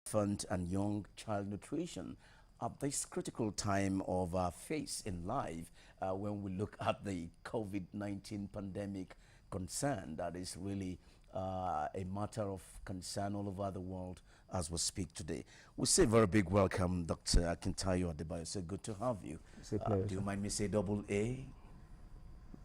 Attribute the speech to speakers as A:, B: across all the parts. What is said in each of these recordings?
A: infant and young child nutrition at this critical time of our phase in life when we look at the COVID-19 pandemic concern that is really a matter of concern all over the world as we speak today. We say a very big welcome, Dr. Akintayo Adebayo. So good to have you.
B: It's a pleasure.
A: Do you mind me say double A?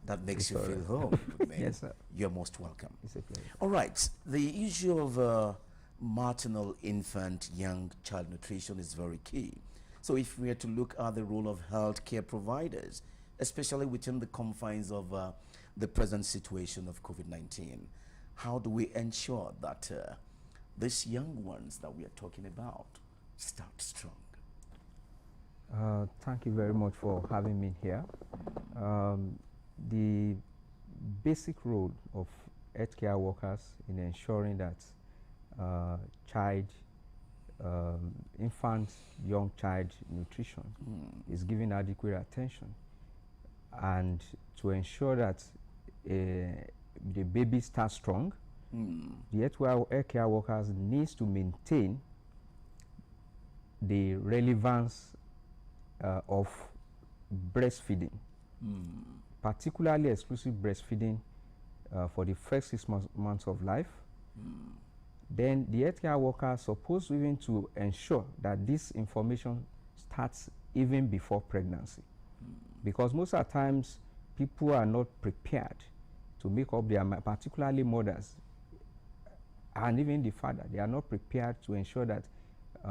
A: That makes you feel
B: Sorry.
A: home with me.
B: Yes, sir.
A: You're most welcome.
B: It's a pleasure.
A: All right. The issue of maternal, infant, young child nutrition is very key. So if we are to look at the role of healthcare providers, especially within the confines of the present situation of COVID-19, how do we ensure that these young ones that we are talking about start strong?
B: Thank you very much for having me here. The basic role of healthcare workers in ensuring that infant, young child nutrition is given adequate attention, and to ensure that the baby starts strong, the healthcare workers needs to maintain the relevance of breastfeeding, particularly exclusive breastfeeding for the first 6 months of life. Then the healthcare worker is supposed even to ensure that this information starts even before pregnancy, because most of the times people are not prepared to make up their mind, particularly mothers and even the father. They are not prepared to ensure that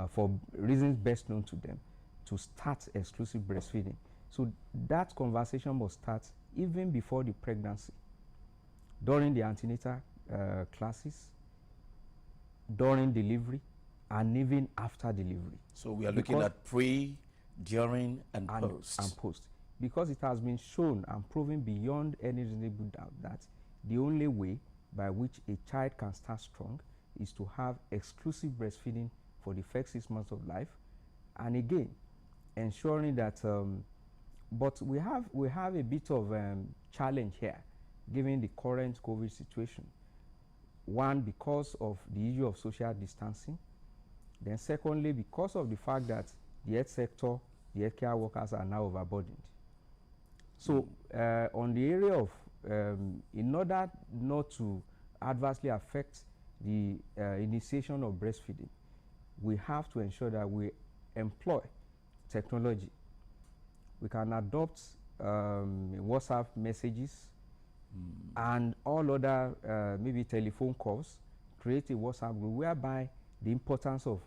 B: for reasons best known to them, to start exclusive breastfeeding. So that conversation must start even before the pregnancy, during the antenatal classes, during delivery, and even after delivery.
A: So we are looking at pre, during, and post.
B: And post. Because it has been shown and proven beyond any reasonable doubt that the only way by which a child can start strong is to have exclusive breastfeeding for the first 6 months of life. And again, ensuring that, but we have a bit of challenge here, given the current COVID situation. One, because of the issue of social distancing. Then secondly, because of the fact that the health sector, the healthcare workers are now overburdened. So on the area of, in order not to adversely affect the initiation of breastfeeding, we have to ensure that we employ technology. We can adopt WhatsApp messages and all other maybe telephone calls, create a WhatsApp group whereby the importance of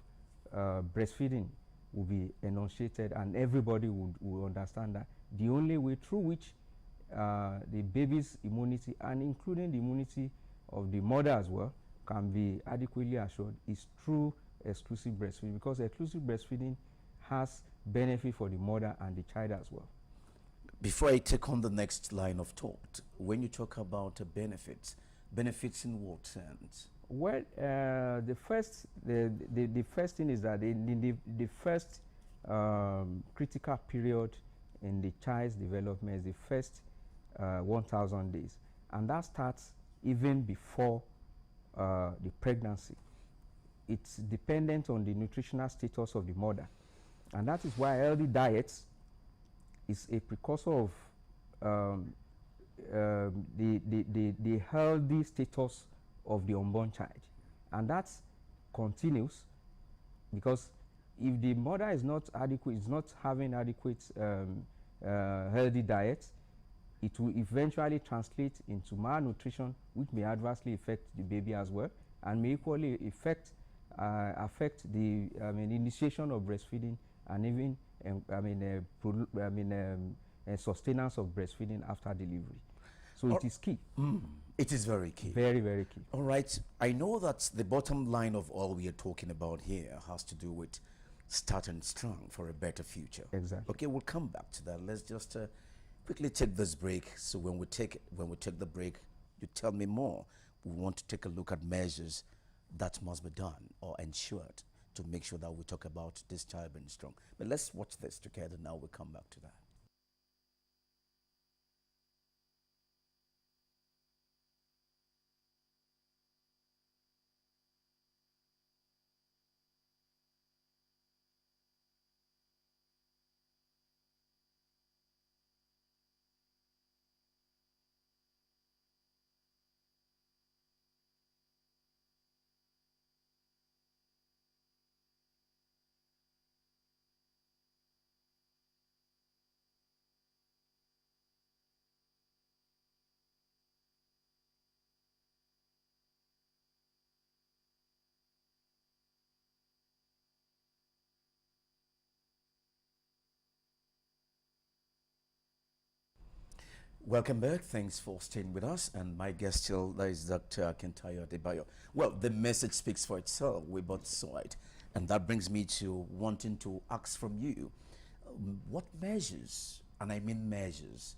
B: breastfeeding will be enunciated, and everybody will understand that the only way through which the baby's immunity, and including the immunity of the mother as well, can be adequately assured is through exclusive breastfeeding, because exclusive breastfeeding has benefit for the mother and the child as well.
A: Before I take on the next line of thought, when you talk about benefits in what sense?
B: Well, the first thing is that in the first critical period in the child's development is the first 1,000 days, and that starts even before the pregnancy. It's dependent on the nutritional status of the mother, and that is why healthy diets is a precursor of the healthy status of the unborn child, and that continues, because if the mother is not adequate, is not having adequate healthy diet, it will eventually translate into malnutrition, which may adversely affect the baby as well, and may equally affect the initiation of breastfeeding, and even sustenance of breastfeeding after delivery. So it is key.
A: It is very key.
B: Very, very key.
A: All right. I know that the bottom line of all we are talking about here has to do with starting strong for a better future.
B: Exactly.
A: Okay, we'll come back to that. Let's just quickly take this break. So when we take the break, you tell me more. We want to take a look at measures that must be done or ensured to make sure that we talk about this child being strong. But let's watch this together now. We'll come back to that. Welcome back. Thanks for staying with us. And my guest still is Dr. Kintayo Adebayo. Well, the message speaks for itself. We both saw it. And that brings me to wanting to ask from you, what measures, and I mean measures,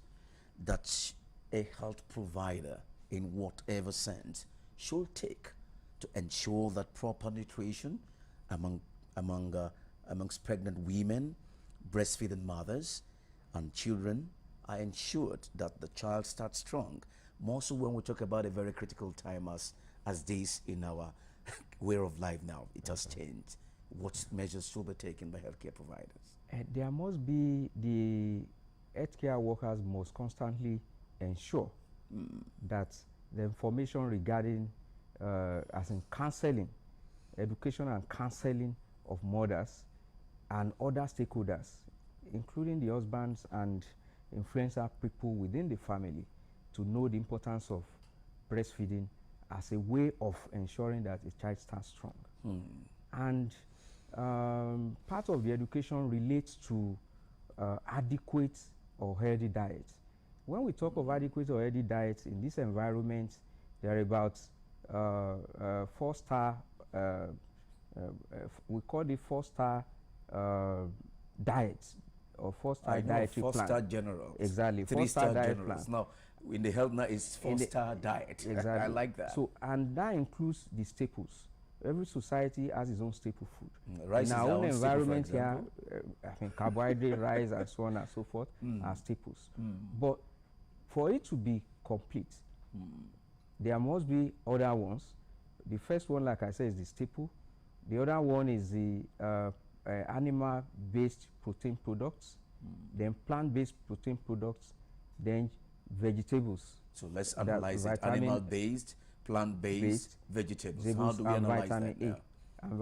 A: that a health provider in whatever sense should take to ensure that proper nutrition amongst pregnant women, breastfeeding mothers, and children are ensured that the child starts strong. More so when we talk about a very critical time as this in our way of life now. It has changed. What measures should be taken by healthcare providers?
B: There must be, the healthcare workers must constantly ensure that the information regarding, as in counseling, education and counseling of mothers and other stakeholders, including the husbands and influential people within the family, to know the importance of breastfeeding as a way of ensuring that a child stands strong. And part of the education relates to adequate or healthy diet. When we talk of adequate or healthy diet in this environment, there are about 4-star, we call it 4-star diets, or 4-star dietary plan.
A: 4-star generals.
B: Exactly,
A: 3-star
B: diet
A: generals.
B: plan.
A: Now, in the health now, it's 4-star diet.
B: Exactly.
A: I like that.
B: So, and that includes the staples. Every society has its own staple food.
A: Rice
B: in
A: is
B: our
A: our
B: own
A: own staple, for
B: environment here,
A: example.
B: I mean, carbohydrate, rice, and so on and so forth are staples. But for it to be complete, there must be other ones. The first one, like I said, is the staple. The other one is the animal-based protein products, then plant-based protein products, then vegetables.
A: So let's analyze it. Animal-based, plant-based, vegetables. How do we analyze that now?
B: And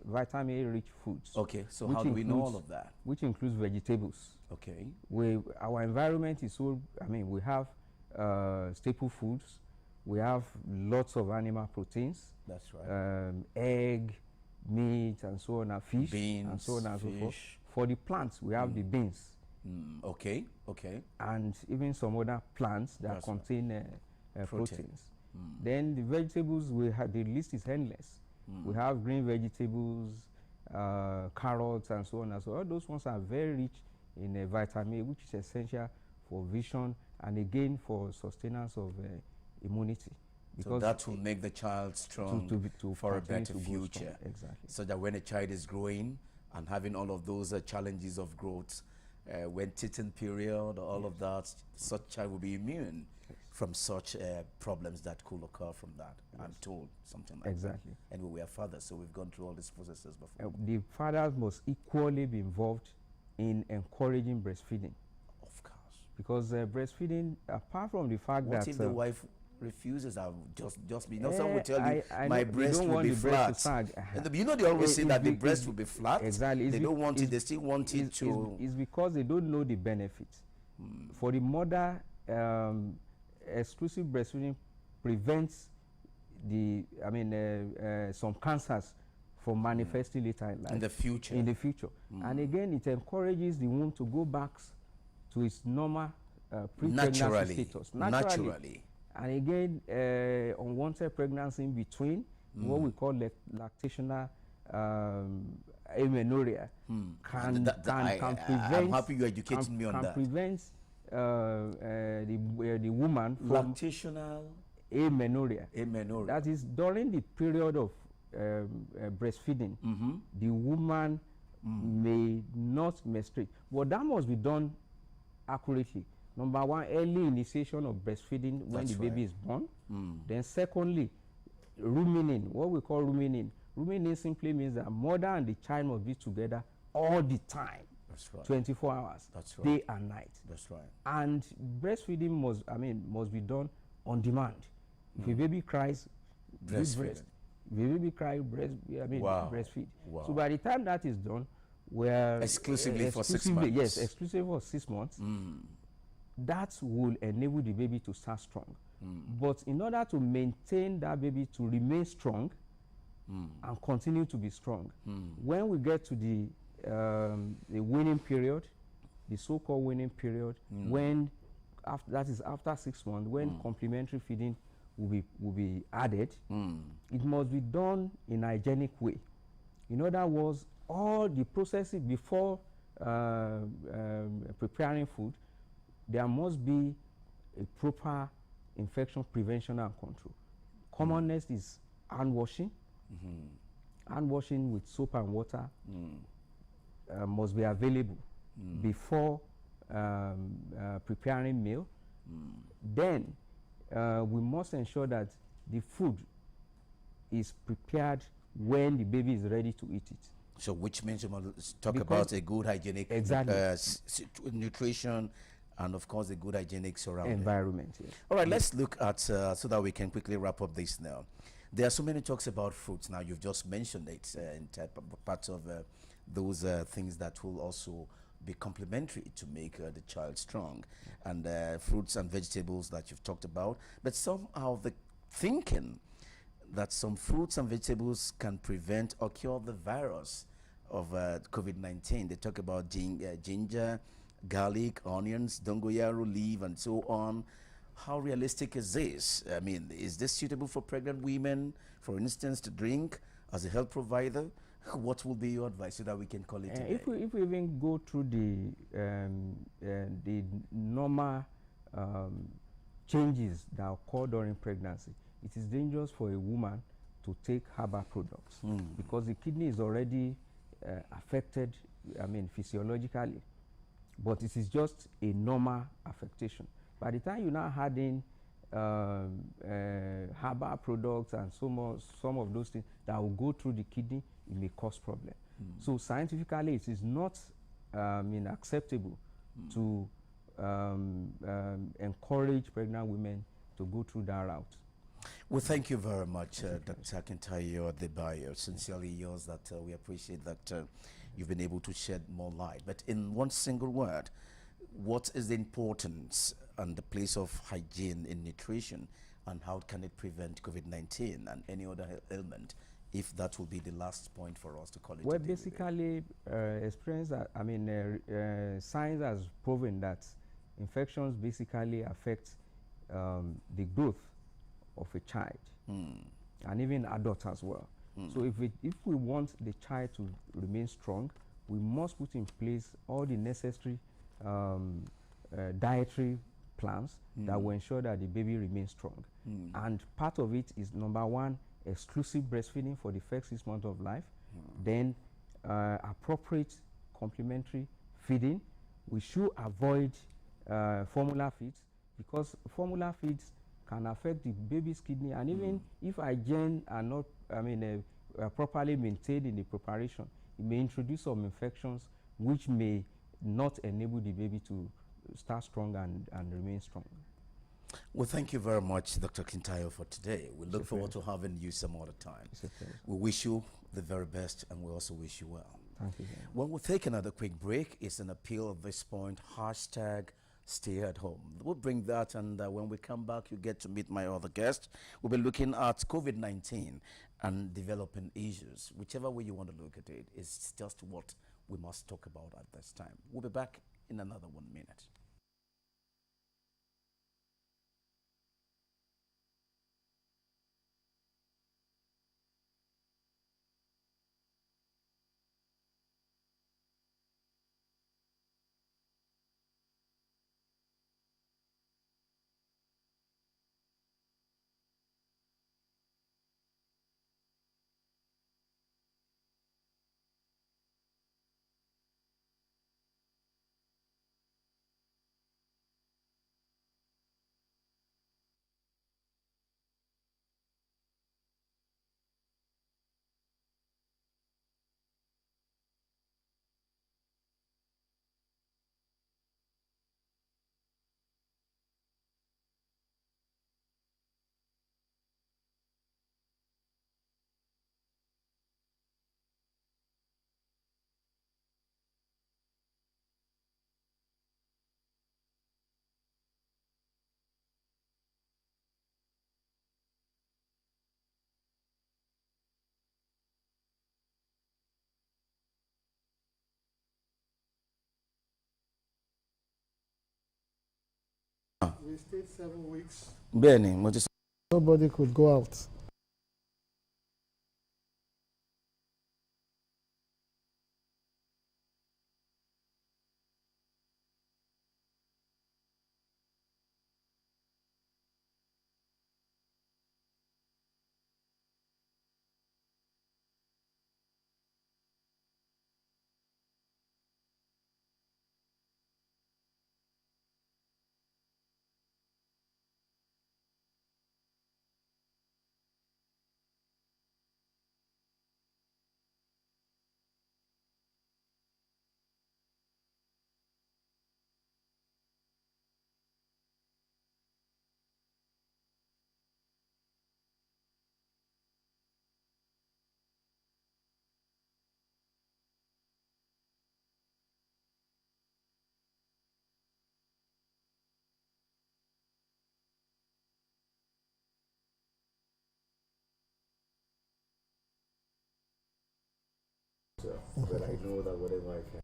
B: vitamin A-rich foods.
A: Okay, so how do we know all of that?
B: Which includes vegetables.
A: Okay.
B: Our environment is so, I mean, we have staple foods, we have lots of animal proteins.
A: That's right.
B: Egg, meat, and so on, and fish,
A: beans,
B: and so on and so forth. For the plants, we have the beans.
A: Okay, okay.
B: And even some other plants that contain proteins. Then the vegetables, the list is endless. We have green vegetables, carrots, and so on and so on. All those ones are very rich in vitamin A, which is essential for vision and again for sustenance of immunity.
A: Because so that will make the child strong for a better future.
B: Exactly.
A: So that when a child is growing and having all of those challenges of growth, when teething period, all of that, such child will be immune from such problems that could occur from that. I'm told something like that. And we are fathers, so we've gone through all these processes before.
B: The fathers must equally be involved in encouraging breastfeeding.
A: Of course.
B: Because breastfeeding, apart from the fact that...
A: What if the wife refuses? Just be. You know, some will tell you, my breast will be flat. You know, they always say that the breast will be flat.
B: Exactly.
A: They don't want it, they still want it to...
B: It's because they don't know the benefits. For the mother, exclusive breastfeeding prevents some cancers from manifesting later in life.
A: In the future.
B: In the future. And again, it encourages the womb to go back to its normal pre-pregnancy status.
A: Naturally.
B: And again, unwanted pregnancy in between, what we call lactational amenorrhea, can prevent.
A: I'm happy you educated me on that.
B: Can prevent the woman from
A: lactational
B: amenorrhea.
A: Amenorrhea.
B: That is during the period of breastfeeding, the woman may not menstruate, but that must be done accurately. Number one, early initiation of breastfeeding when the baby is born. Then secondly, rooming. What we call rooming. Rooming simply means that mother and the child must be together all the time.
A: That's right.
B: 24 hours.
A: That's right.
B: Day and night.
A: That's right.
B: And breastfeeding must be done on demand. If a baby cries, breastfeed. If a baby cries, breastfeed.
A: Wow.
B: So by the time that is done, we're
A: exclusively for 6 months.
B: Yes, exclusively for 6 months. That will enable the baby to start strong. But in order to maintain that baby to remain strong and continue to be strong, when we get to the weaning period, the so-called weaning period, when after, that is after 6 months, when complementary feeding will be added, it must be done in a hygienic way. In other words, all the processes before preparing food, there must be a proper infection prevention and control. Commonest is hand washing. Hand washing with soap and water must be available before preparing meal. Then we must ensure that the food is prepared when the baby is ready to eat it.
A: So which means you must talk about a good hygienic nutrition, and of course a good hygienic surrounding
B: environment. Yes.
A: All right, let's look at so that we can quickly wrap up this now. There are so many talks about fruits. Now you've just mentioned it in parts of those things that will also be complementary to make the child strong, and fruits and vegetables that you've talked about. But somehow the thinking that some fruits and vegetables can prevent or cure the virus of COVID-19. They talk about ginger, garlic, onions, dongoyaro leaf, and so on. How realistic is this? I mean, is this suitable for pregnant women, for instance, to drink as a health provider? What will be your advice so that we can call it today?
B: If we even go through the normal changes that occur during pregnancy, it is dangerous for a woman to take herbal products because the kidney is already affected, I mean, physiologically, but it is just a normal affectation. By the time you now add in herbal products and some of those things that will go through the kidney, it may cause problem. So scientifically, it is not acceptable to encourage pregnant women to go through that route.
A: Well, thank you very much, Dr. Akintayo Adebayo. Sincerely yours, that we appreciate that you've been able to shed more light. But in one single word, what is the importance and the place of hygiene in nutrition, and how can it prevent COVID-19 and any other ailment, if that will be the last point for us to call it?
B: Well, basically, science has proven that infections basically affect the growth of a child and even adults as well. So if we want the child to remain strong, we must put in place all the necessary dietary plans that will ensure that the baby remains strong. And part of it is, number one, exclusive breastfeeding for the first 6 months of life, then appropriate complementary feeding. We should avoid formula feeds, because formula feeds can affect the baby's kidney, and even if hygiene are not properly maintained in the preparation, it may introduce some infections which may not enable the baby to start strong and remain strong.
A: Well, thank you very much, Dr. Akintayo, for today. We look forward to having you some other time. We wish you the very best, and we also wish you well.
B: Thank you.
A: When we take another quick break, it's an appeal at this point, hashtag stay at home. We'll bring that, and when we come back, you get to meet my other guest. We'll be looking at COVID-19 and developing issues. Whichever way you want to look at it, it's just what we must talk about at this time. We'll be back in another 1 minute.
C: they stayed 7 weeks.
A: Bẹ́ẹ̀ni, mo ti sọ.
C: Nobody could go out.
A: But I know that whatever I can.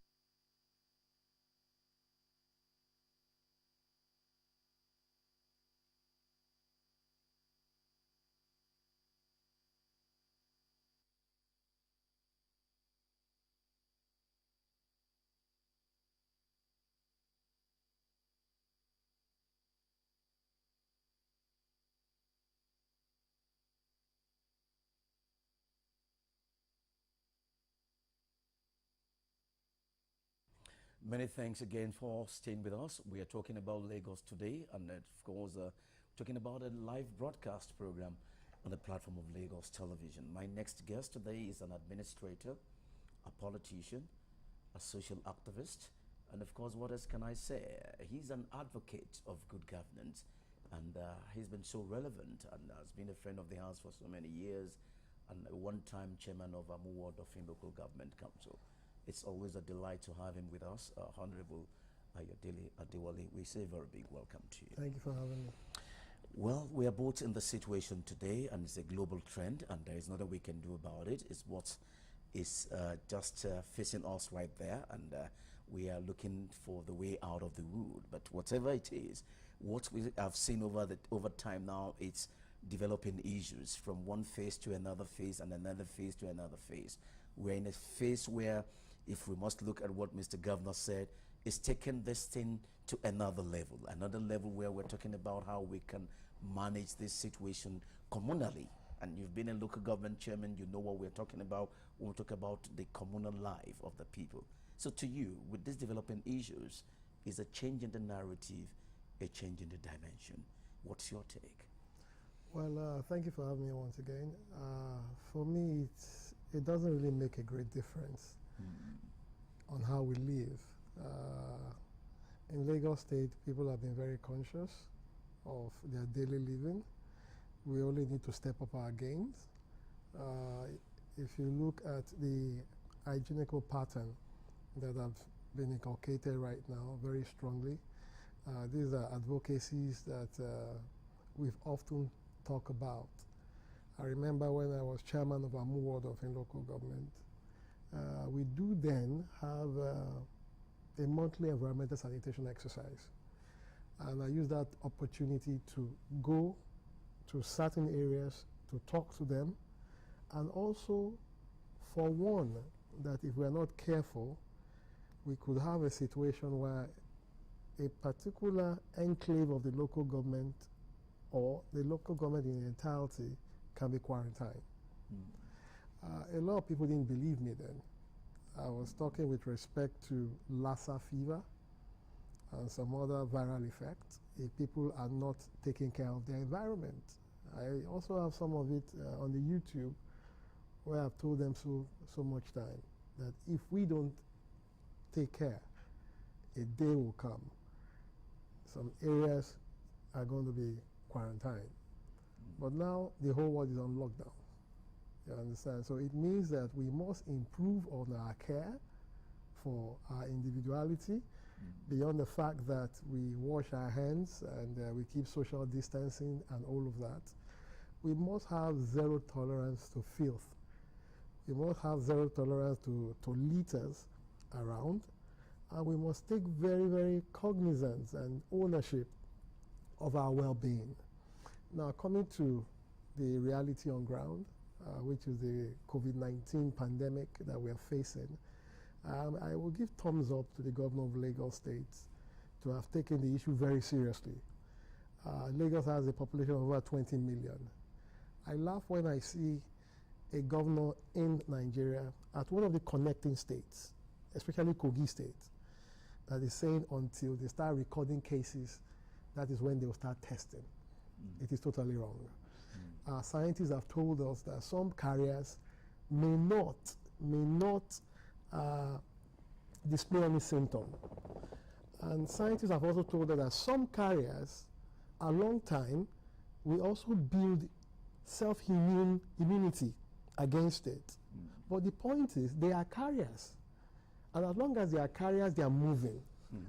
A: Many thanks again for staying with us. We are talking about Lagos today, and of course, talking about a live broadcast program on the platform of Lagos Television. My next guest today is an administrator, a politician, a social activist, and of course, what else can I say? He's an advocate of good governance, and he's been so relevant and has been a friend of the house for so many years, and a one-time chairman of Amu Ward of Local Government Council. It's always a delight to have him with us, Honorable Ayodele Adewale. We say a very big welcome to you.
C: Thank you for having me.
A: Well, we are both in the situation today, and it's a global trend, and there is nothing we can do about it. It's what is just facing us right there, and we are looking for the way out of the wood. But whatever it is, what we have seen over time now, it's developing issues from one phase to another phase and another phase to another phase. We're in a phase where, if we must look at what Mr. Governor said, it's taken this thing to another level where we're talking about how we can manage this situation communally. And you've been a local government chairman, you know what we're talking about when we talk about the communal life of the people. So to you, with these developing issues, is a change in the narrative, a change in the dimension? What's your take?
C: Well, thank you for having me once again. For me, it doesn't really make a great difference on how we live. In Lagos State, people have been very conscious of their daily living. We only need to step up our games. If you look at the hygienical pattern that have been inculcated right now very strongly, these are advocacies that we've often talked about. I remember when I was chairman of Amu Ward of Local Government, we do then have a monthly environmental sanitation exercise. And I use that opportunity to go to certain areas to talk to them, and also forewarn that if we're not careful, we could have a situation where a particular enclave of the local government or the local government in entirety can be quarantined. A lot of people didn't believe me then. I was talking with respect to Lassa fever and some other viral effects if people are not taking care of their environment. I also have some of it on the YouTube where I've told them so much time that if we don't take care, a day will come. Some areas are going to be quarantined. But now the whole world is on lockdown. You understand? So it means that we must improve on our care for our individuality, beyond the fact that we wash our hands and we keep social distancing and all of that. We must have zero tolerance to filth. We must have zero tolerance to litters around, and we must take very, very cognizance and ownership of our well-being. Now, coming to the reality on ground, which is the COVID-19 pandemic that we are facing, I will give thumbs up to the governor of Lagos State to have taken the issue very seriously. Lagos has a population of over 20 million. I laugh when I see a governor in Nigeria at one of the connecting states, especially Kogi State, that is saying until they start recording cases, that is when they will start testing. It is totally wrong. Scientists have told us that some carriers may not display any symptom. And scientists have also told us that some carriers, a long time, will also build self-immunity against it. But the point is, they are carriers. And as long as they are carriers, they are moving.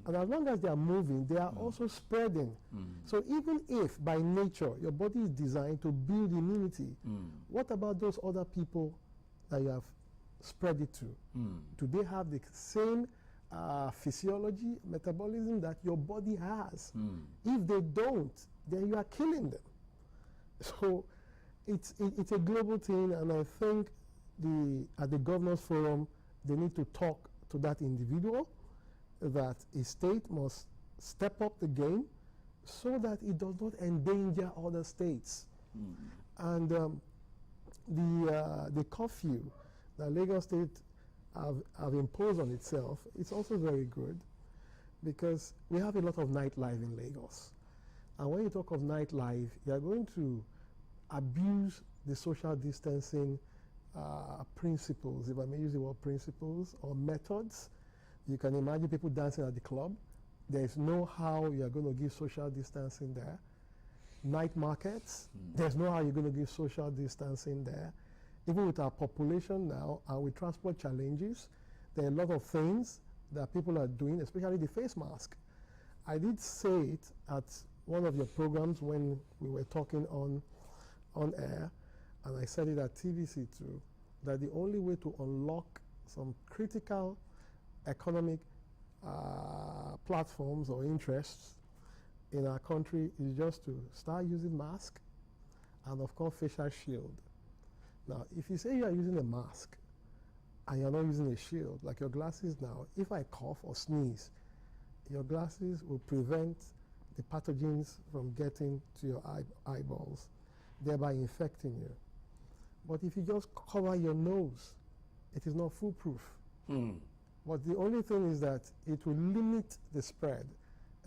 C: And as long as they are moving, they are also spreading. So even if by nature your body is designed to build immunity, what about those other people that you have spread it to? Do they have the same physiology, metabolism that your body has? If they don't, then you are killing them. So it's a global thing, and I think at the Governors Forum, they need to talk to that individual, that a state must step up the game so that it does not endanger other states. And the curfew that Lagos State have imposed on itself, it's also very good, because we have a lot of nightlife in Lagos. And when you talk of nightlife, you are going to abuse the social distancing principles, if I may use the word principles, or methods. You can imagine people dancing at the club. There's no how you are going to give social distancing there. Night markets, there's no how you're going to give social distancing there. Even with our population now, and with transport challenges, there are a lot of things that people are doing, especially the face mask. I did say it at one of your programs when we were talking on air, and I said it at TVC too, that the only way to unlock some critical economic platforms or interests in our country is just to start using mask and, of course, facial shield. Now, if you say you are using a mask and you're not using a shield, like your glasses now, if I cough or sneeze, your glasses will prevent the pathogens from getting to your eyeballs, thereby infecting you. But if you just cover your nose, it is not foolproof. But the only thing is that it will limit the spread,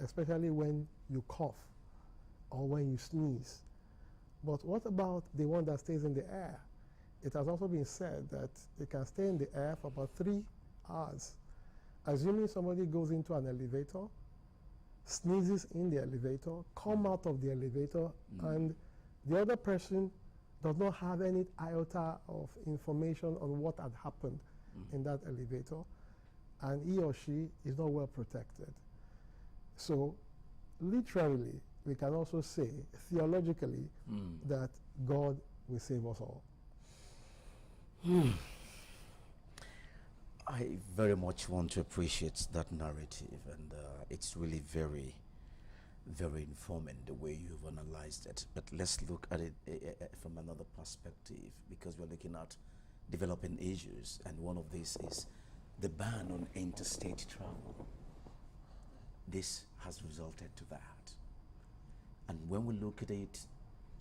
C: especially when you cough or when you sneeze. But what about the one that stays in the air? It has also been said that it can stay in the air for about 3 hours. Assuming somebody goes into an elevator, sneezes in the elevator, come out of the elevator, and the other person does not have any iota of information on what had happened in that elevator, and he or she is not well protected. So literally, we can also say, theologically, that God will save us all.
A: I very much want to appreciate that narrative, and it's really very, very informing the way you've analyzed it. But let's look at it from another perspective, because we're looking at developing issues, and one of these is the ban on interstate travel. This has resulted to that. And when we look at it,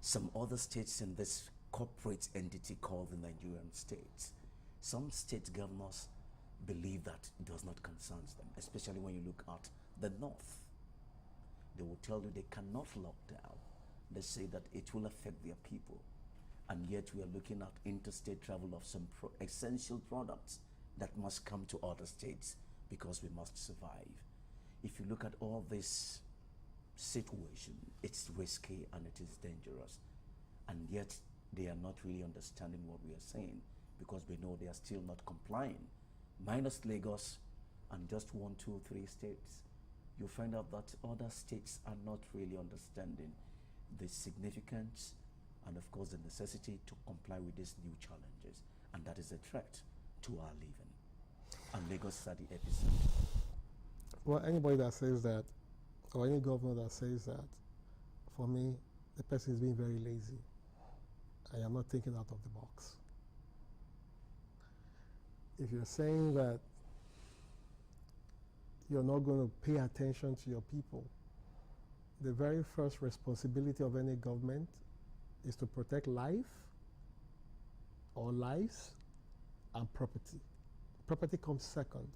A: some other states in this corporate entity called the Nigerian states, some state governors believe that it does not concern them, especially when you look at the north. They will tell you they cannot lock down. They say that it will affect their people. And yet we are looking at interstate travel of some essential products that must come to other states because we must survive. If you look at all this situation, it's risky and it is dangerous. And yet they are not really understanding what we are saying, because we know they are still not complying. Minus Lagos and just 1, 2, 3 states, you find out that other states are not really understanding the significance and, of course, the necessity to comply with these new challenges. And that is a threat to our living. And Lagos is at the epicenter.
C: Well, anybody that says that, or any governor that says that, for me, the person is being very lazy. I am not thinking out of the box. If you're saying that you're not going to pay attention to your people, the very first responsibility of any government is to protect life or lives and property. Property comes second.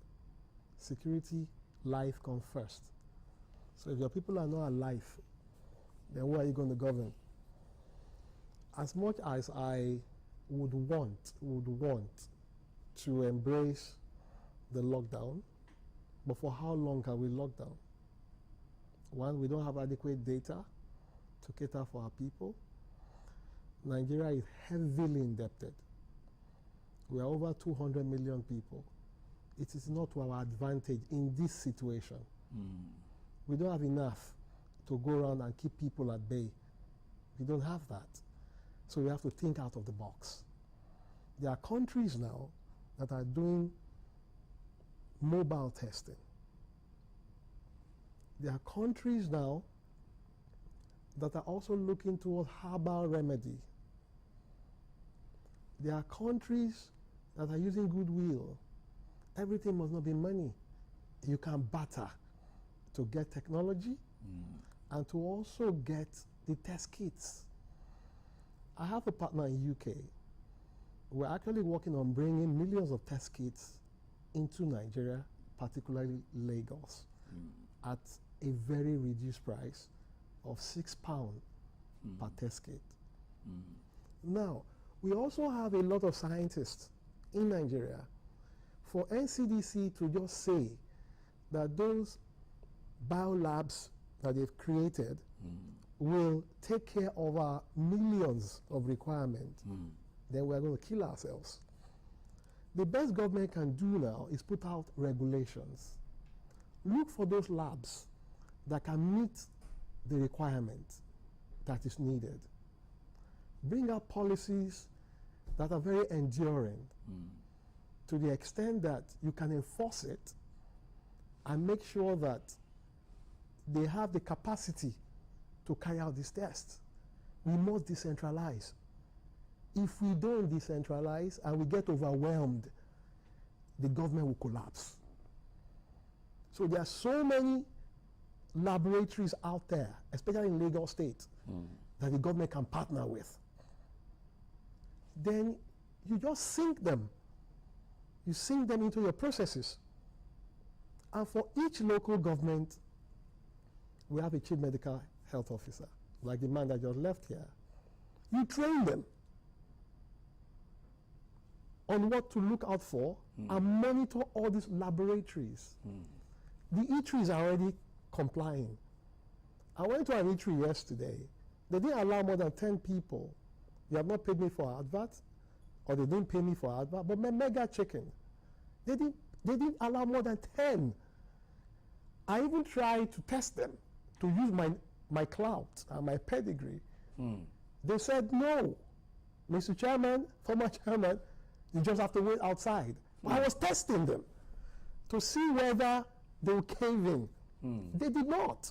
C: Security, life comes first. So if your people are not alive, then who are you going to govern? As much as I would want to embrace the lockdown, but for how long can we lock down? One, we don't have adequate data to cater for our people. Nigeria is heavily indebted. We are over 200 million people. It is not to our advantage in this situation. We don't have enough to go around and keep people at bay. We don't have that. So we have to think out of the box. There are countries now that are doing mobile testing. There are countries now that are also looking towards herbal remedy. There are countries that are using goodwill. Everything must not be money. You can barter to get technology and to also get the test kits. I have a partner in UK. We're actually working on bringing millions of test kits into Nigeria, particularly Lagos, at a very reduced price of £6 per test kit. Now, we also have a lot of scientists in Nigeria. For NCDC to just say that those biolabs that they've created will take care of our millions of requirements, then we're going to kill ourselves. The best government can do now is put out regulations. Look for those labs that can meet the requirement that is needed. Bring out policies that are very enduring to the extent that you can enforce it and make sure that they have the capacity to carry out these tests. We must decentralize. If we don't decentralize and we get overwhelmed, the government will collapse. So there are so many laboratories out there, especially in Lagos State, that the government can partner with. Then you just sync them. You sync them into your processes. And for each local government, we have a chief medical health officer, like the man that just left here. You train them on what to look out for and monitor all these laboratories. The eateries are already complying. I went to an eatery yesterday. They didn't allow more than 10 people. You have not paid me for advert, or they didn't pay me for advert, but my mega chicken, they didn't allow more than 10. I even tried to test them, to use my clout and my pedigree. They said, no, Mr. Chairman, former chairman, you just have to wait outside. I was testing them to see whether they will cave in. They did not.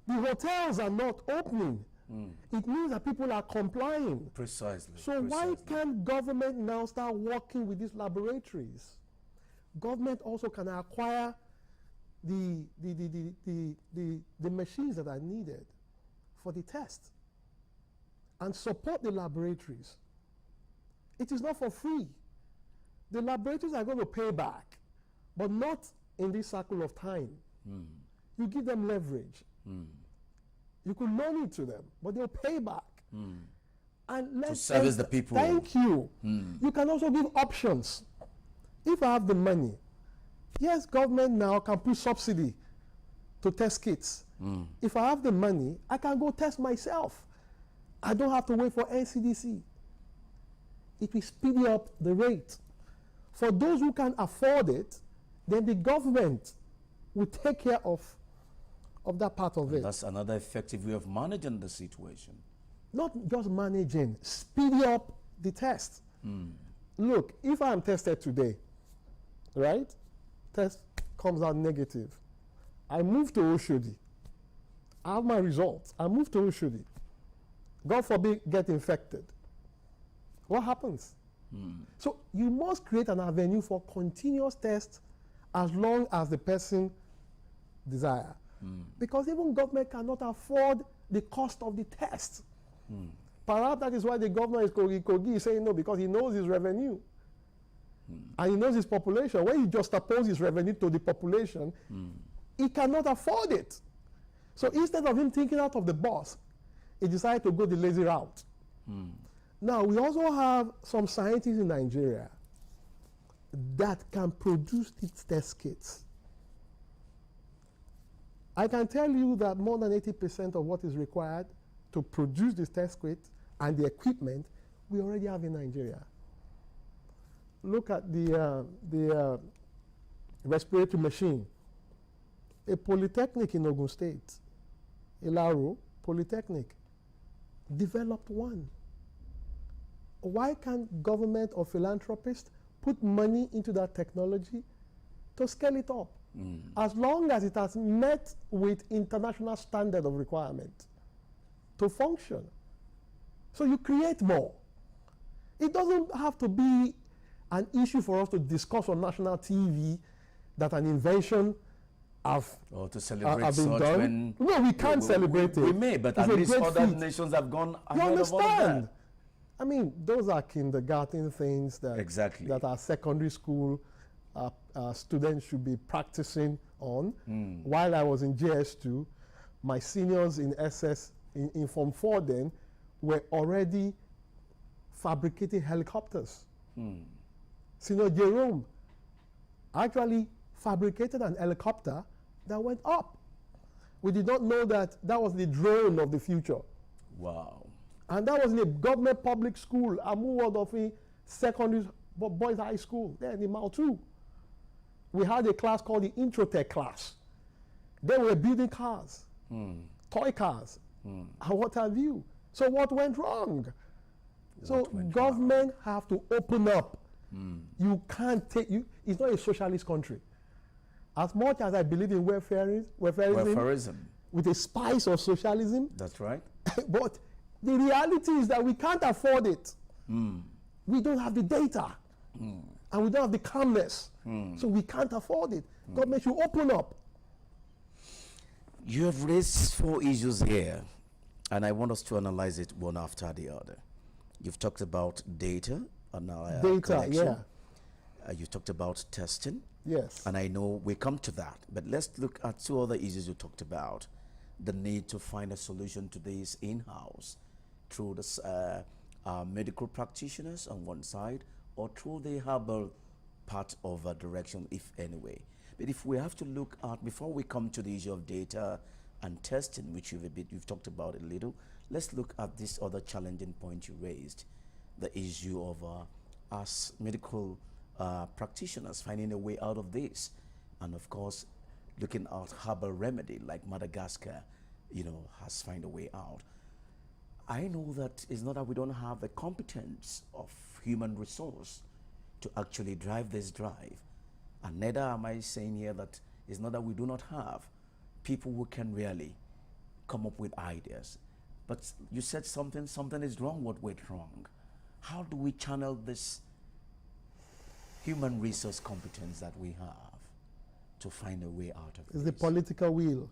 C: The hotels are not opening. It means that people are complying.
A: Precisely.
C: So why can't government now start working with these laboratories? Government also can acquire the machines that are needed for the test and support the laboratories. It is not for free. The laboratories are going to pay back, but not in this cycle of time. You give them leverage. You could loan it to them, but they'll pay back. And let's
A: to service the people.
C: Thank you. You can also give options. If I have the money, yes, government now can put subsidy to test kits. If I have the money, I can go test myself. I don't have to wait for NCDC. It will speed up the rate. For those who can afford it, then the government will take care of that part of it.
A: That's another effective way of managing the situation.
C: Not just managing, speeding up the test. Look, if I'm tested today, right? Test comes out negative. I move to Oshodi. I have my results. I move to Ushudi. God forbid, get infected. What happens? So you must create an avenue for continuous tests as long as the person desire. Because even government cannot afford the cost of the test. Perhaps that is why the governor is Kogi is saying no, because he knows his revenue. And he knows his population. When you just oppose his revenue to the population, he cannot afford it. So instead of him thinking out of the box, he decided to go the lazy route. Now, we also have some scientists in Nigeria that can produce these test kits. I can tell you that more than 80% of what is required to produce this test kit and the equipment we already have in Nigeria. Look at the respiratory machine. A polytechnic in Ogun State, Ilaro Polytechnic, developed one. Why can't government or philanthropists put money into that technology to scale it up? As long as it has met with international standard of requirement to function. So you create more. It doesn't have to be an issue for us to discuss on national TV that an invention
A: or to celebrate
C: have been
A: such
C: done.
A: when
C: No, we can't celebrate it.
A: We may, but
C: It's
A: at
C: a
A: least
C: great
A: other
C: feat.
A: nations have gone
C: You
A: ahead of all of
C: understand?
A: that.
C: I mean, those are kindergarten things that
A: Exactly.
C: that our secondary school students should be practicing on. While I was in JS2, my seniors in SS, in Form 4 then, were already fabricating helicopters. Senior Jerome actually fabricated an helicopter that went up. We did not know that that was the drone of the future.
A: Wow.
C: And that was in a government public school, Amu Wadofi Secondary Boys High School, there in Mao 2. We had a class called the Introtech class. They were building cars, toy cars, and what have you. So what went wrong? So government have to open up. You can't take, it's not a socialist country. As much as I believe in welfareism with a spice of socialism,
A: That's right.
C: but the reality is that we can't afford it. We don't have the data. And we don't have the calmness. So we can't afford it. Government should open up.
A: You have raised 4 issues here, and I want us to analyze it one after the other. You've talked about data, collection. You talked about testing.
C: Yes.
A: And I know we come to that, but let's look at 2 other issues you talked about. The need to find a solution to this in-house through the medical practitioners on one side, or through the herbal part of a direction, if anyway. But if we have to look at, before we come to the issue of data and testing, which you've talked about a little, let's look at this other challenging point you raised, the issue of us medical practitioners finding a way out of this, and of course looking at herbal remedy like Madagascar, has found a way out. I know that it's not that we don't have the competence of human resource to actually drive this drive, and neither am I saying here that it's not that we do not have people who can really come up with ideas. But you said something is wrong. What went wrong? How do we channel this human resource competence that we have to find a way out of this?
C: It's the political will.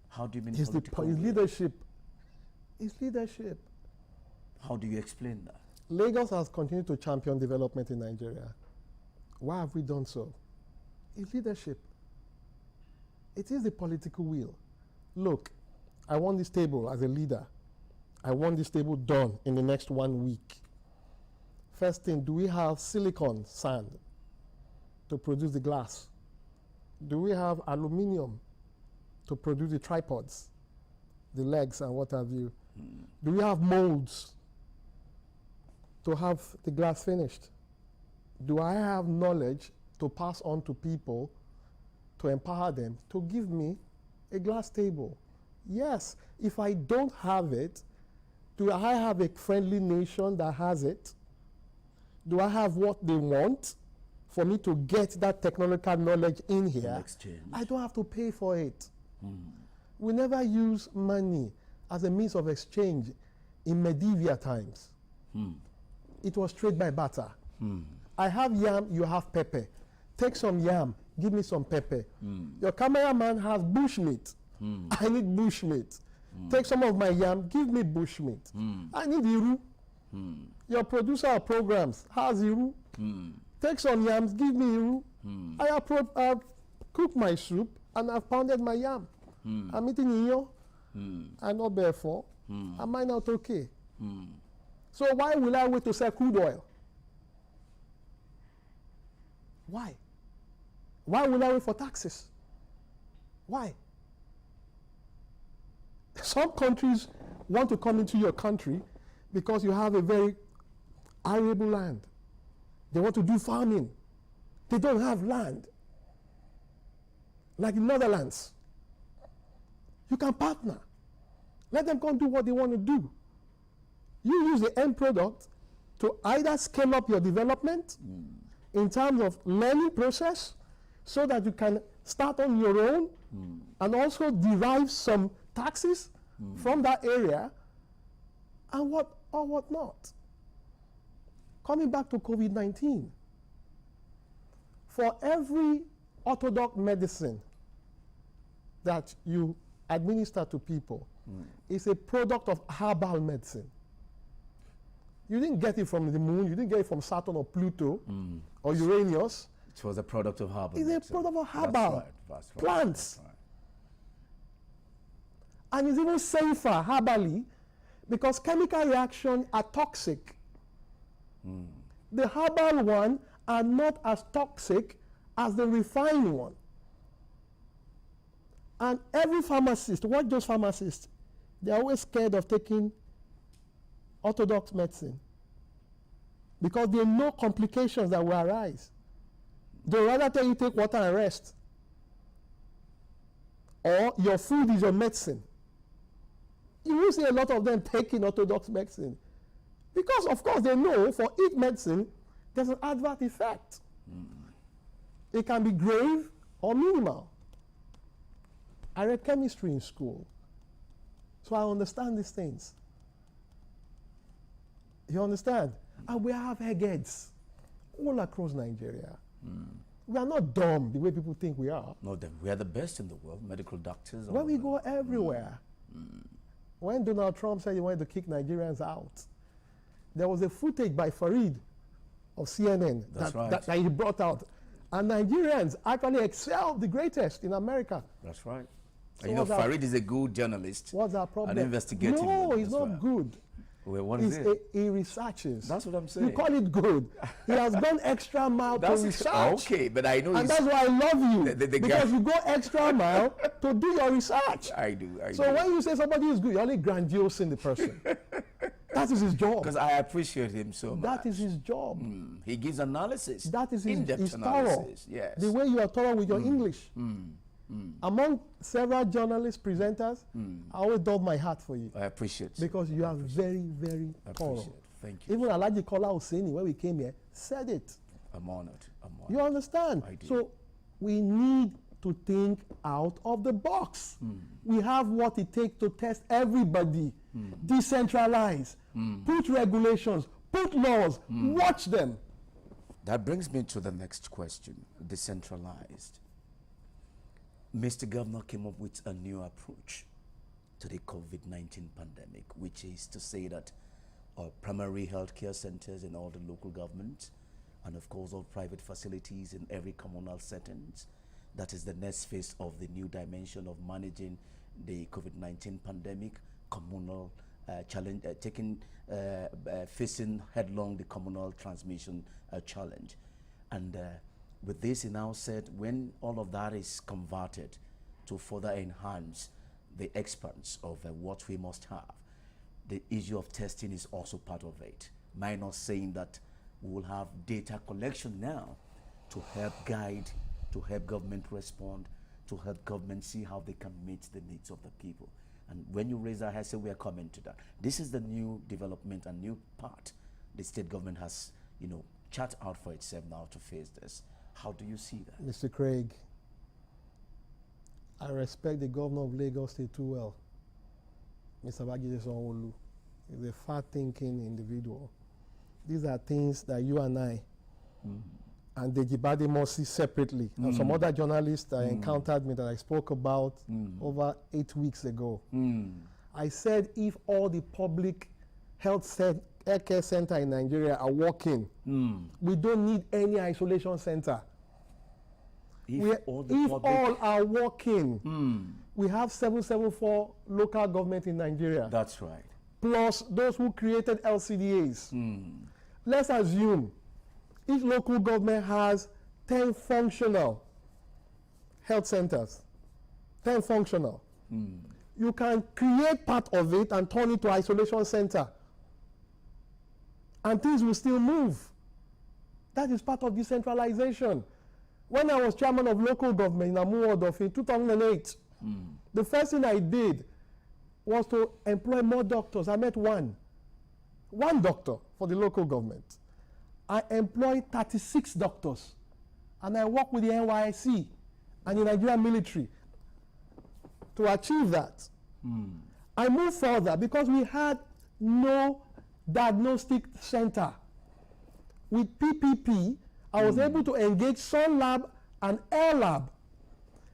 A: How do you mean
C: It's
A: political
C: it's
A: will?
C: leadership. It's leadership.
A: How do you explain that?
C: Lagos has continued to champion development in Nigeria. Why have we done so? It's leadership. It is the political will. Look, I want this table as a leader. I want this table done in the next 1 week. First thing, do we have silicon sand to produce the glass? Do we have aluminium to produce the tripods, the legs and what have you? Do we have molds to have the glass finished? Do I have knowledge to pass on to people to empower them to give me a glass table? Yes. If I don't have it, do I have a friendly nation that has it? Do I have what they want for me to get that technological knowledge in here?
A: Exchange.
C: I don't have to pay for it. We never use money as a means of exchange in medieval times. It was trade by barter. I have yam, you have pepper. Take some yam, give me some pepper. Your cameraman has bushmeat. I need bushmeat. Take some of my yam, give me bushmeat. I need iru. Your producer of programs has iru. Take some yams, give me iru. I've cooked my soup and I've pounded my yam. I'm eating iyo. I'm not therefore. Am I not okay? So why will I wait to sell crude oil? Why? Why will I wait for taxes? Why? Some countries want to come into your country because you have a very arable land. They want to do farming. They don't have land. Like the Netherlands. You can partner. Let them come do what they want to do. You use the end product to either scale up your development in terms of learning process so that you can start on your own and also derive some taxes from that area and what or what not. Coming back to COVID-19, for every orthodox medicine that you administer to people, is a product of herbal medicine. You didn't get it from the moon, you didn't get it from Saturn or Pluto or Uranus.
A: It was a product of herbal
C: It's
A: medicine.
C: a product of herbal
A: That's right.
C: plants.
A: That's right.
C: And it's even safer herbally because chemical reactions are toxic. The herbal one are not as toxic as the refined one. And every pharmacist, what those pharmacists, they're always scared of taking orthodox medicine because they know complications that will arise. They rather tell you take water and rest. Or your food is your medicine. You will see a lot of them taking orthodox medicine. Because of course they know for each medicine there's an adverse effect. It can be grave or minimal. I read chemistry in school, so I understand these things. You understand? And we have eggheads all across Nigeria. We are not dumb the way people think we are.
A: No, we are the best in the world, medical doctors.
C: When we go everywhere. When Donald Trump said he wanted to kick Nigerians out, there was a footage by Farid of CNN that he brought out. And Nigerians actually excel the greatest in America.
A: That's right.
C: So
A: And you know, Farid is a good journalist.
C: What's our problem?
A: An investigative
C: No,
A: one
C: he's
A: as
C: not
A: well.
C: good.
A: Well, what is it?
C: He researches.
A: That's what I'm saying.
C: You call it good. He has gone extra mile to research.
A: Okay, but I know
C: And that's why I love you.
A: The
C: because
A: guy-
C: you go extra mile to do your research.
A: I do.
C: So when you say somebody is good, you're only grandiose in the person. That is his job.
A: Because I appreciate him so much.
C: That is his job.
A: He gives analysis.
C: That is his
A: in-depth
C: thorough.
A: analysis. Yes.
C: The way you are thorough with your English. Among several journalists, presenters, I always dub my hat for you.
A: I appreciate it.
C: Because you are very, very
A: I
C: thorough.
A: appreciate it. Thank you.
C: Even Alhaji Kola Hussaini, when we came here, said it.
A: I'm honored.
C: You understand?
A: I do.
C: So we need to think out of the box. We have what it takes to test everybody. Decentralize. Put regulations. Put laws. Watch them.
A: That brings me to the next question. Decentralized. Mr. Governor came up with a new approach to the COVID-19 pandemic, which is to say that our primary healthcare centers in all the local governments, and of course all private facilities in every communal settings, that is the next phase of the new dimension of managing the COVID-19 pandemic, communal challenge, facing headlong the communal transmission challenge. And with this, he now said, when all of that is converted to further enhance the expanse of what we must have, the issue of testing is also part of it. Minus saying that we will have data collection now to help guide, to help government respond, to help government see how they can meet the needs of the people. And when you raise that, I say we are coming to that. This is the new development and new part the state government has, chart out for itself now to face this. How do you see that?
C: Mr. Craig, I respect the governor of Lagos State too well. Mr. Babajide Sanwo-Olu is a far-thinking individual. These are things that you and I and Deji Badimo see separately. And some other journalists that encountered me that I spoke about over 8 weeks ago. I said if all the public health care center in Nigeria are working, we don't need any isolation center. If all are working, we have 774 local government in Nigeria.
A: That's right.
C: Plus those who created LCDAs. Let's assume each local government has 10 functional health centers. 10 functional. You can create part of it and turn it to isolation center. And things will still move. That is part of decentralization. When I was chairman of local government in Amuwodof in 2008, the first thing I did was to employ more doctors. I met one doctor for the local government. I employed 36 doctors, and I worked with the NYSC and the Nigerian military to achieve that. I moved further because we had no diagnostic center. With PPP, I was able to engage Sun Lab and Air Lab.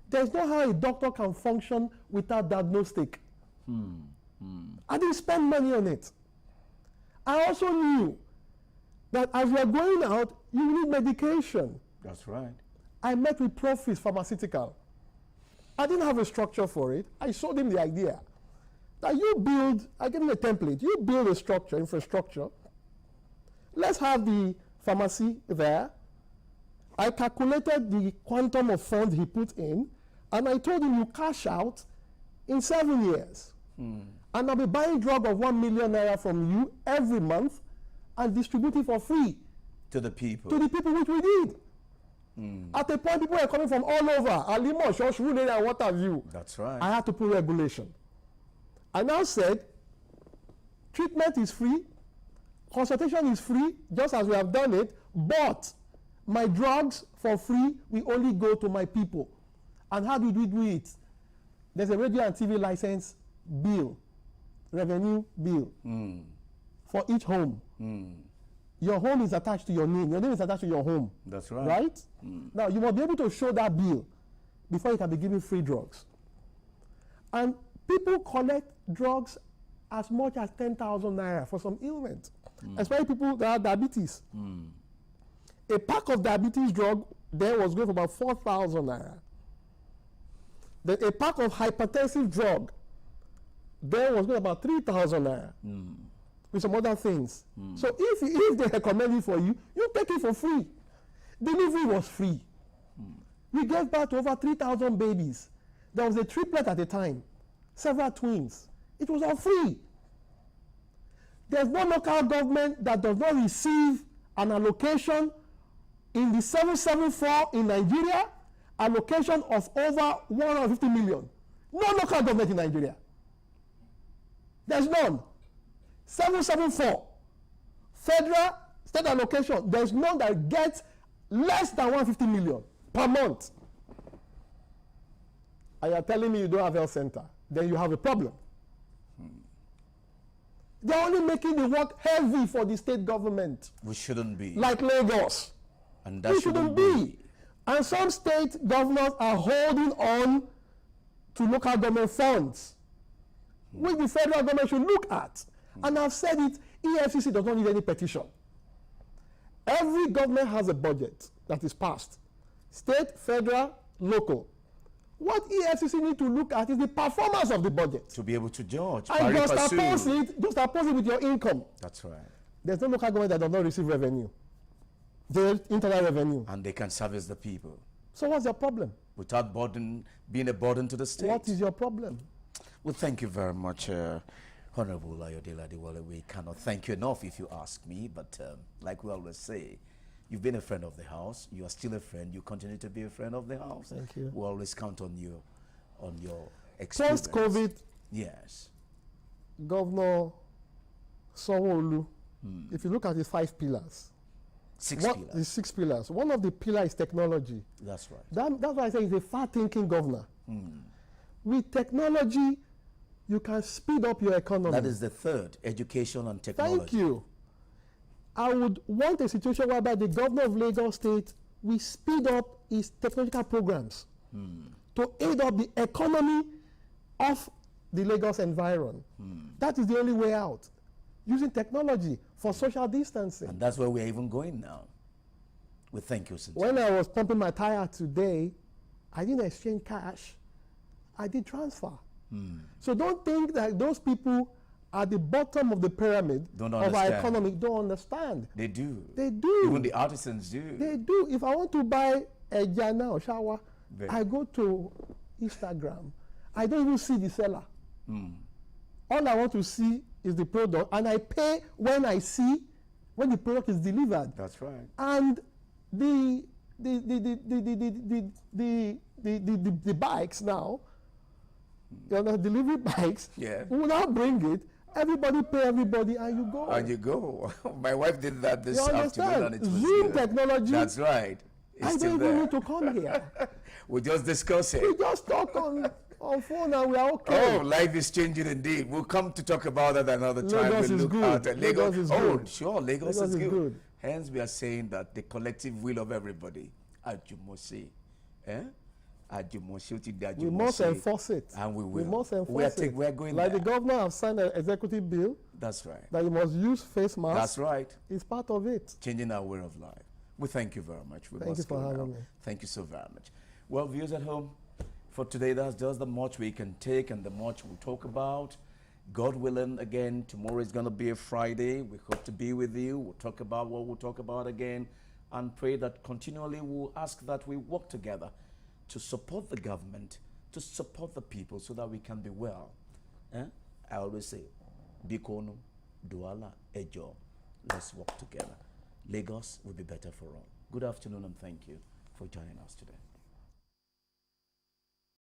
C: There's no how a doctor can function without diagnostic. I didn't spend money on it. I also knew that as we're going out, you need medication.
A: That's right.
C: I met with Profis Pharmaceutical. I didn't have a structure for it. I showed him the idea that you build, I gave him a template, you build a structure, infrastructure. Let's have the pharmacy there. I calculated the quantum of funds he put in, and I told him you cash out in 7 years. And I'll be buying drug of 1 million naira from you every month and distribute it for free.
A: To the people.
C: To the people which we did. At a point, people were coming from all over, Alimo, Shoshulere, and what have you.
A: That's right.
C: I had to put regulation. I now said, treatment is free, consultation is free, just as we have done it, but my drugs for free will only go to my people. And how do we do it? There's a radio and TV license bill, revenue bill, for each home. Your home is attached to your name. Your name is attached to your home.
A: That's right.
C: Right? Now, you must be able to show that bill before you can be given free drugs. And people collect drugs as much as 10,000 naira for some ailment, especially people that have diabetes. A pack of diabetes drug there was going for about 4,000 naira. Then a pack of hypertensive drug there was going about 3,000 naira. With some other things. So if they recommend it for you, you take it for free. Delivery was free. We gave birth to over 3,000 babies. There was a triplet at the time, several twins. It was all free. There's no local government that does not receive an allocation in the 774 in Nigeria, allocation of over 150 million. No local government in Nigeria. There's none. 774 federal state allocation, there's none that gets less than 150 million per month. And you're telling me you don't have health center, then you have a problem. They're only making the work heavy for the state government.
A: We shouldn't be.
C: Like Lagos.
A: And that
C: We shouldn't be. And some state governors are holding on to local government funds, which the federal government should look at. And I've said it, EFCC does not need any petition. Every government has a budget that is passed. State, federal, local. What EFCC need to look at is the performance of the budget.
A: To be able to judge.
C: And just oppose it with your income.
A: That's right.
C: There's no local government that does not receive revenue. There's internal revenue.
A: And they can service the people.
C: So what's your problem?
A: Without being a burden to the state.
C: What is your problem?
A: Well, thank you very much, Honorable Ayodele Adewale. We cannot thank you enough if you ask me, but like we always say, you've been a friend of the house. You are still a friend. You continue to be a friend of the house.
C: Thank you.
A: We always count on you, on your experience.
C: Post-COVID,
A: yes,
C: Governor Sanwo-Olu, if you look at his 5 pillars, the 6 pillars, one of the pillars is technology.
A: That's right.
C: That's why I say he's a far-thinking governor. With technology, you can speed up your economy.
A: That is the third, education and technology.
C: Thank you. I would want a situation whereby the governor of Lagos State will speed up his technological programs to aid up the economy of the Lagos environment. That is the only way out. Using technology for social distancing.
A: And that's where we're even going now. We thank you, St.
C: When I was pumping my tire today, I didn't exchange cash. I did transfer. So don't think that those people at the bottom of the pyramid
A: Don't
C: of our
A: understand.
C: economy don't understand.
A: They do.
C: They do.
A: Even the artisans do.
C: They do. If I want to buy a jana or shower,
A: Very.
C: I go to Instagram. I don't even see the seller. All I want to see is the product, and I pay when I see when the product is delivered.
A: That's right.
C: And the bikes now, you know, delivery bikes,
A: Yeah.
C: will now bring it. Everybody pay everybody, and you go.
A: And you go. My wife did that this
C: You
A: afternoon, and
C: understand?
A: it was
C: Zoom
A: good.
C: technology.
A: That's right. It's
C: I
A: still
C: don't
A: there.
C: even need to come here.
A: We just discuss it.
C: We just talk on phone and we are okay.
A: Oh, life is changing indeed. We'll come to talk about that another time.
C: Lagos
A: We'll
C: is
A: look
C: good.
A: at
C: Lagos is
A: Oh,
C: good.
A: sure, Lagos
C: Lagos
A: is
C: is
A: good.
C: good.
A: Hence, we are saying that the collective will of everybody, Ajumose, Ajumose,
C: We must enforce it.
A: And we will.
C: We must enforce
A: We are
C: it.
A: going
C: like
A: there.
C: the governor have signed an executive bill
A: That's right.
C: that you must use face mask.
A: That's right.
C: It's part of it.
A: Changing our way of life. We thank you very much. We
C: Thank
A: must
C: you for
A: go
C: having
A: now.
C: me.
A: Thank you so very much. Well, viewers at home, for today, that's just the much we can take and the much we'll talk about. God willing, again, tomorrow is going to be a Friday. We hope to be with you. We'll talk about what we'll talk about again, and pray that continually we'll ask that we work together to support the government, to support the people so that we can be well. I always say, Bikono, Duala, Ejo, let's work together. Lagos will be better for all. Good afternoon and thank you for joining us today.